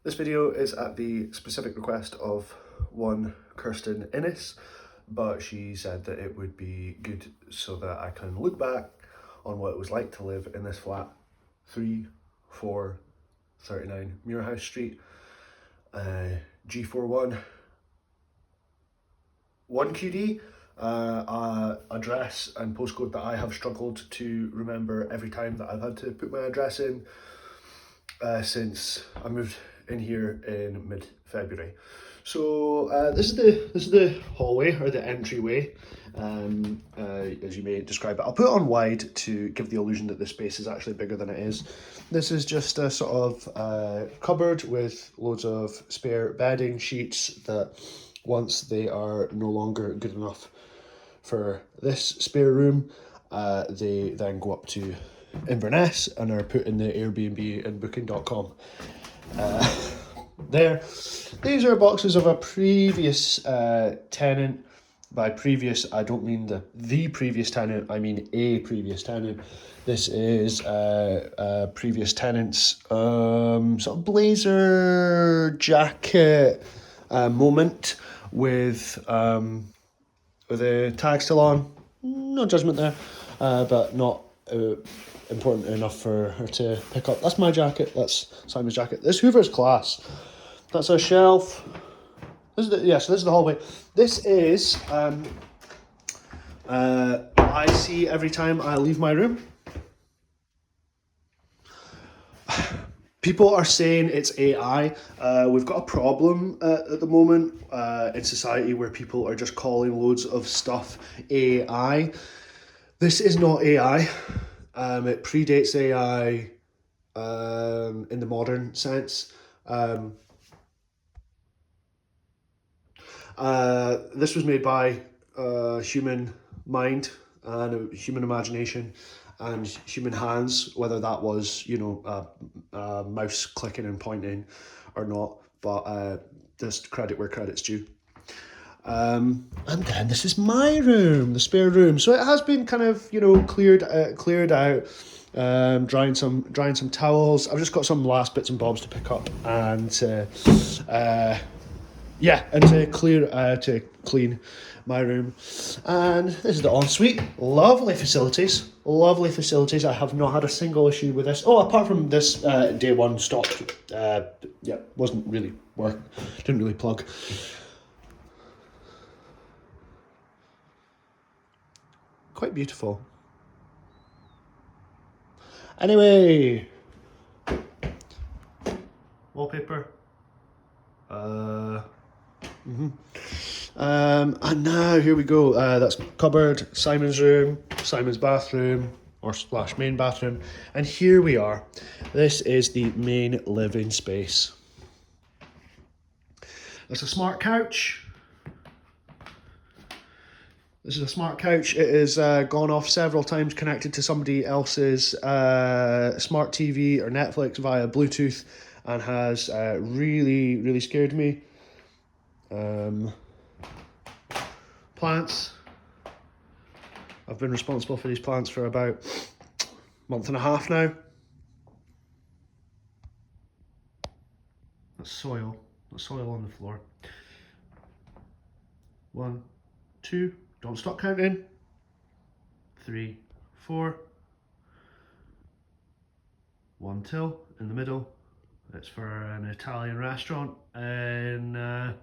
This video is at the specific request of one Kirsten Innes, but she said that it would be good so that I can look back on what it was like to live in this flat 3439 Muirhouse Street, G41 1QD, address and postcode that I have struggled to remember every time that I've had to put my address in since I moved in here in mid-February. So this is the hallway, or the entryway, as you may describe it. I'll put it on wide to give the illusion that the space is actually bigger than it is. This is just a sort of cupboard with loads of spare bedding sheets that, once they are no longer good enough for this spare room, they then go up to Inverness and are put in the Airbnb and Booking.com. These are boxes of a previous tenant. By previous, I don't mean the previous tenant, I mean a previous tenant. This is a previous tenant's sort of blazer jacket moment with the tag still on. No judgment there, but not important enough for her to pick up. That's my jacket. That's Simon's jacket. This Hoover's class. That's a shelf. So this is the hallway. This is I see every time I leave my room. People are saying it's AI. We've got a problem at the moment in society where people are just calling loads of stuff AI. This is not AI. It predates AI in the modern sense. This was made by human mind and human imagination and human hands, whether that was, mouse clicking and pointing or not, but just credit where credit's due. And then this is my room, the spare room. So it has been kind of, cleared out, drying some towels. I've just got some last bits and bobs to pick up and to clean my room. And this is the ensuite. Lovely facilities. I have not had a single issue with this. Oh, apart from this day one stopped. Wasn't really work. Didn't really plug. Quite beautiful. Anyway, wallpaper. And now here we go. That's cupboard, Simon's room, Simon's bathroom, or / main bathroom, and here we are. This is the main living space. That's a smart couch. This is a smart couch. It has gone off several times, connected to somebody else's smart TV or Netflix via Bluetooth, and has really, really scared me. Plants. I've been responsible for these plants for about a month and a half now. That's soil. That's soil on the floor. 1, 2. Don't stop counting. 3, 4. 1 till in the middle. It's for an Italian restaurant in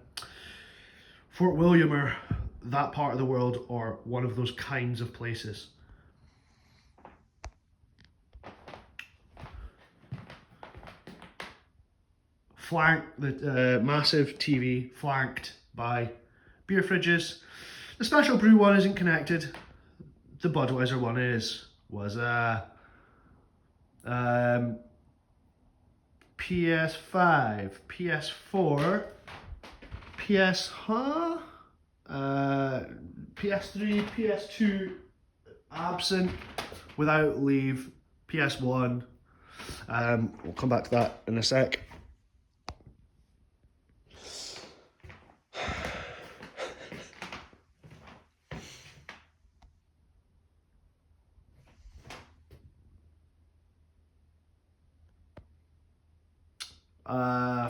Fort William, or that part of the world, or one of those kinds of places. The massive TV flanked by beer fridges. The Special Brew one isn't connected. The Budweiser one is. Was a PS5, PS4, PS3, PS2 absent, without leave, PS1. We'll come back to that in a sec.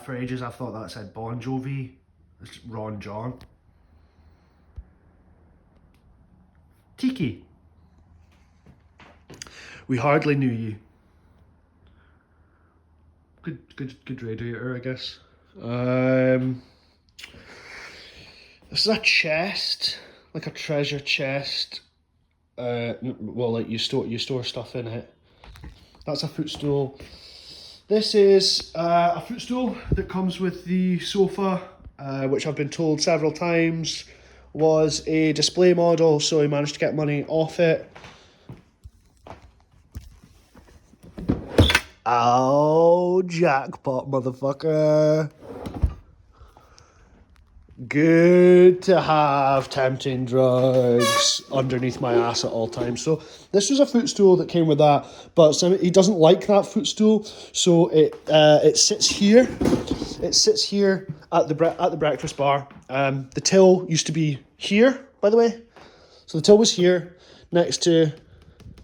For ages I thought that said Bon Jovi. It's Ron John. Tiki. We hardly knew you. Good radiator, I guess. This is a chest, like a treasure chest. Well, like you store stuff in it. That's a footstool. This is a footstool that comes with the sofa, which I've been told several times was a display model, so he managed to get money off it. Oh, jackpot, motherfucker. Good to have tempting drugs underneath my ass at all times. So this was a footstool that came with that, but he doesn't like that footstool, so it sits here. It sits here at the breakfast bar. The till used to be here, by the way. So the till was here next to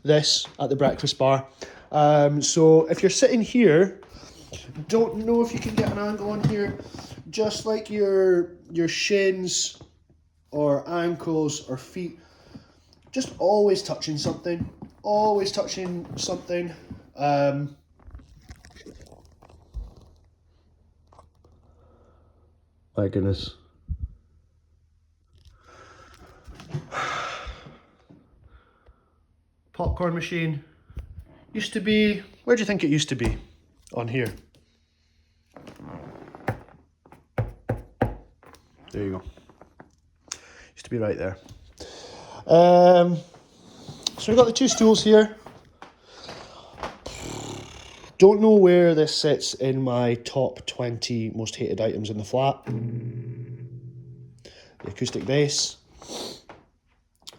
this at the breakfast bar. So if you're sitting here, don't know if you can get an angle on here, just like your shins or ankles or feet, just always touching something, my goodness. Popcorn machine used to be, where do you think it used to be? On here. There you go. Used to be right there. So we've got the two stools here. Don't know where this sits in my top 20 most hated items in the flat. The acoustic bass.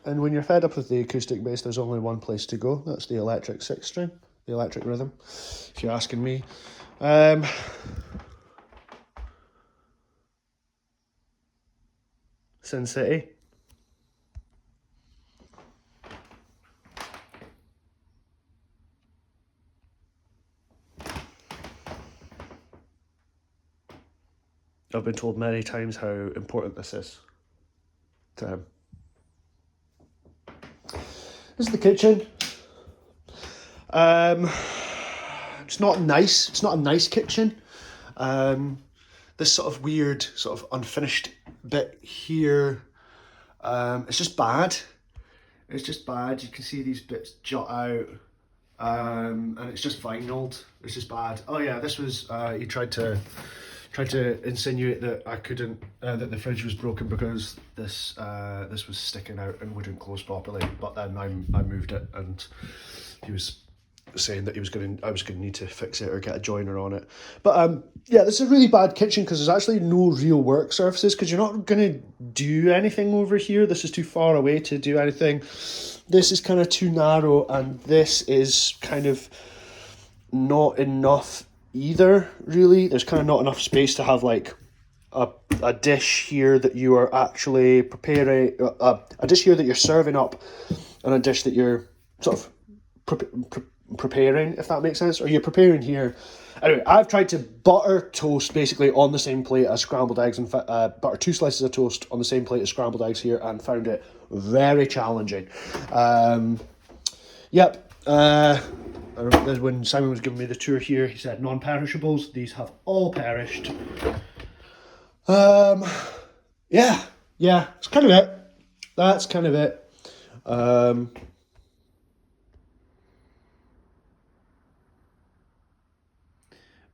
And when you're fed up with the acoustic bass, there's only one place to go. That's the electric 6-string, the electric rhythm, if you're asking me. Sin City. I've been told many times how important this is to him. This is the kitchen. It's not nice. It's not a nice kitchen. This sort of weird, sort of unfinished bit here. It's just bad. It's just bad. You can see these bits jut out. And it's just vinyled. It's just bad. Oh yeah, this was, he tried to insinuate that I couldn't, that the fridge was broken because this was sticking out and wouldn't close properly. But then I moved it, and he was saying that I was going to need to fix it or get a joiner on it. But yeah, this is a really bad kitchen because there's actually no real work surfaces, because you're not going to do anything over here. This is too far away to do anything. This is kind of too narrow, and this is kind of not enough either, really. There's kind of not enough space to have like a dish here that you are actually preparing, a dish here that you're serving up, and a dish that you're sort of preparing, if that makes sense, or you're preparing here. Anyway, I've tried to butter toast basically on the same plate as scrambled eggs, and butter 2 slices of toast on the same plate as scrambled eggs here, and found it very challenging. Yep. When Simon was giving me the tour here, he said non-perishables. These have all perished. Yeah, that's kind of it. That's kind of it.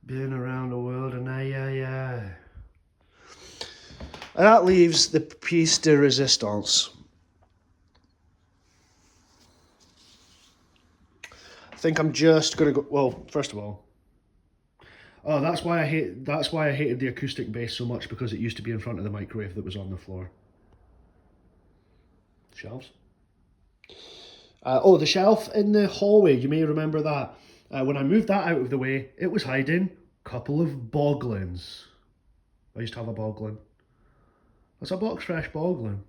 Been around the world and yeah. And that leaves the piece de resistance. I think I'm just gonna go. Well, first of all, that's why I hated the acoustic bass so much, because it used to be in front of the microwave that was on the floor. Shelves. The shelf in the hallway. You may remember that. When I moved that out of the way, it was hiding a couple of boglins. I used to have a boglin. That's a box fresh boglin.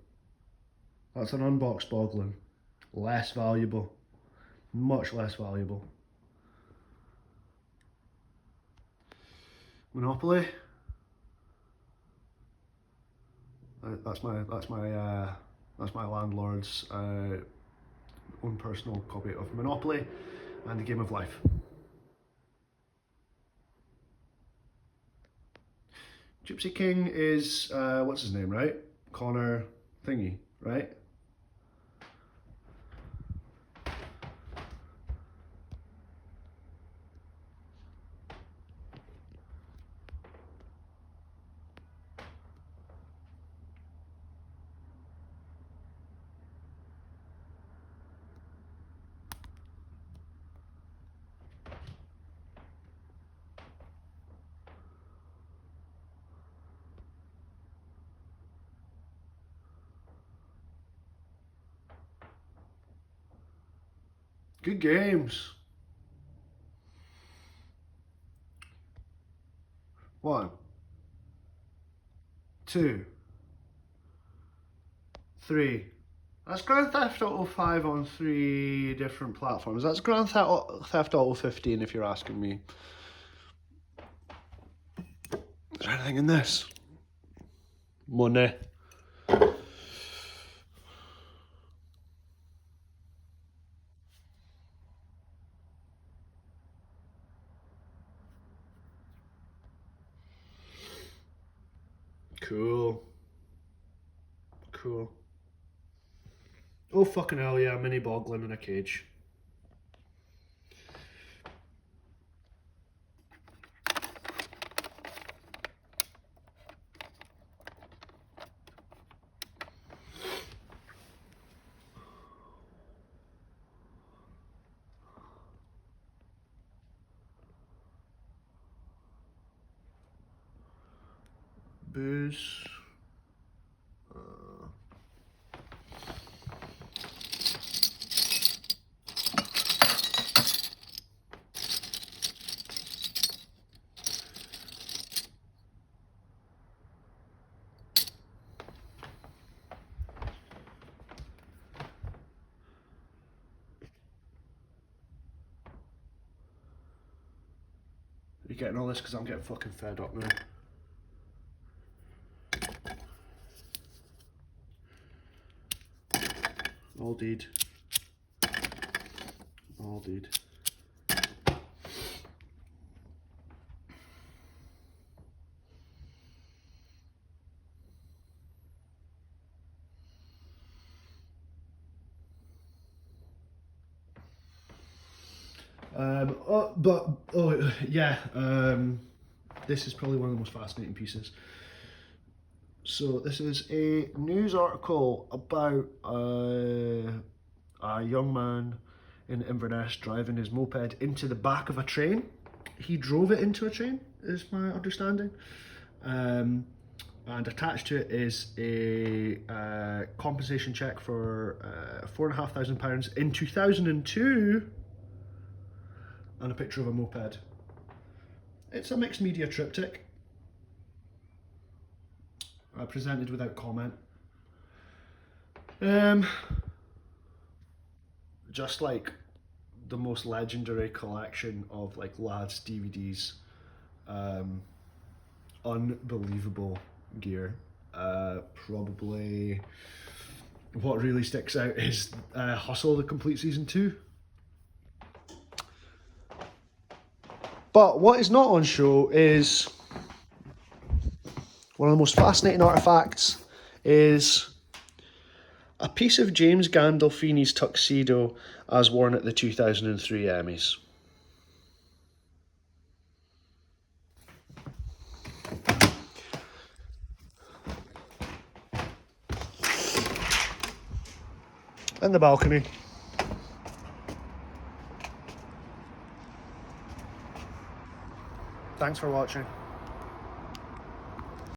That's an unboxed boglin. Less valuable. Much less valuable. Monopoly. That's my landlord's own personal copy of Monopoly and the Game of Life. Gypsy King is what's his name, right? Connor Thingy, right? Good games. 1, 2, 3. That's Grand Theft Auto 5 on 3 different platforms. That's Grand Theft Auto 15 if you're asking me. Is there anything in this? Money. Cool. Cool. Oh fucking hell yeah, mini boglin in a cage. Booze. You're getting all this because I'm getting fucking fed up now. All deed. All deed. This is probably one of the most fascinating pieces. So this is a news article about a young man in Inverness driving his moped into the back of a train. He drove it into a train, is my understanding. And attached to it is a compensation check for £4,500 in 2002 and a picture of a moped. It's a mixed media triptych. Presented without comment. Just like the most legendary collection of like lads DVDs. Unbelievable gear. Probably what really sticks out is Hustle the Complete Season 2. But what is not on show is one of the most fascinating artifacts is a piece of James Gandolfini's tuxedo as worn at the 2003 Emmys. In the balcony. Thanks for watching.